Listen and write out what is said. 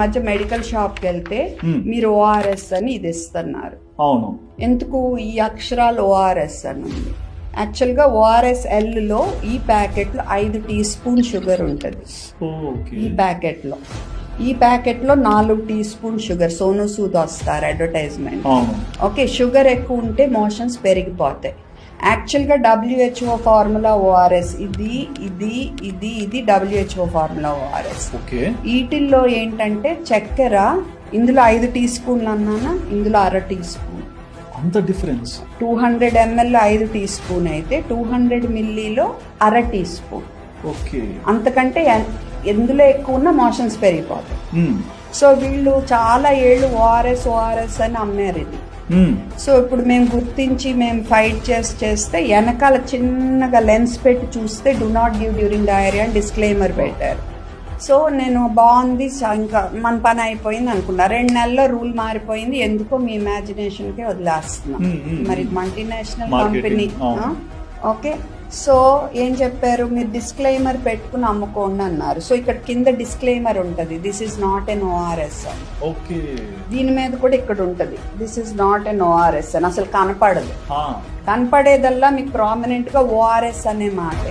మధ్య మెడికల్ షాప్కి వెళ్తే మీరు ఓఆర్ఎస్ అని ఇది ఇస్తున్నారు. అవును, ఎందుకు ఈ అక్షరాలు ఓఆర్ఎస్ అని ఉంది. యాక్చువల్గా ఓఆర్ఎస్ ఎల్లో ఈ ప్యాకెట్లో 5 టీ స్పూన్ షుగర్ ఉంటుంది. ఈ ప్యాకెట్లో 4 teaspoon sugar. Sonu Sood వస్తారు అడ్వర్టైజ్మెంట్. ఓకే, షుగర్ ఎక్కువ ఉంటే మోషన్స్ పెరిగిపోతాయి. యాక్చువల్గా WHO ఫార్ములా ఓఆర్ఎస్ ఇది ఇది ఇది ఇది WHO ఫార్ములా ఓఆర్ఎస్. వీటిల్లో ఏంటంటే చక్కెర ఇందులో 5 టీ స్పూన్లు అన్నానా, ఇందులో 1/2 టీ స్పూన్. అంత డిఫరెన్స్. 200 ml 5 టీ స్పూన్ అయితే 200 మిల్లీలో 1/2 టీ స్పూన్. ఓకే, అంతకంటే ఎందులో ఎక్కువ ఉన్న మోషన్స్ పెరిగిపోతాయి. సో వీళ్ళు చాలా ఏళ్ళు ఓఆర్ఎస్ అని అమ్మారు ఇది. సో ఇప్పుడు మేము గుర్తించి మేము ఫైట్ చేస్తే వెనకాల చిన్నగా లెన్స్ పెట్టి చూస్తే do not give during diarrhoea అని డిస్క్లైమర్ పెట్టారు. సో నేను బాగుంది, ఇంకా మన పని అయిపోయింది అనుకున్నా. 2 నెలల్లో రూల్ మారిపోయింది. ఎందుకో మీ ఇమాజినేషన్కే వదిలేస్తున్నాం. మరి మల్టీనేషనల్ కంపెనీ. ఓకే, సో ఏం చెప్పారు, మీరు డిస్క్లైమర్ పెట్టుకుని అమ్ముకోండి అన్నారు. సో ఇక్కడ కింద డిస్క్లైమర్ ఉంటుంది, this is not an ORS అని. దీని మీద కూడా ఇక్కడ ఉంటుంది, this is not an ORS అని. అసలు కనపడదు. కనపడేదల్లా మీకు ప్రామినెంట్ గా ఓఆర్ఎస్ అనే మాట.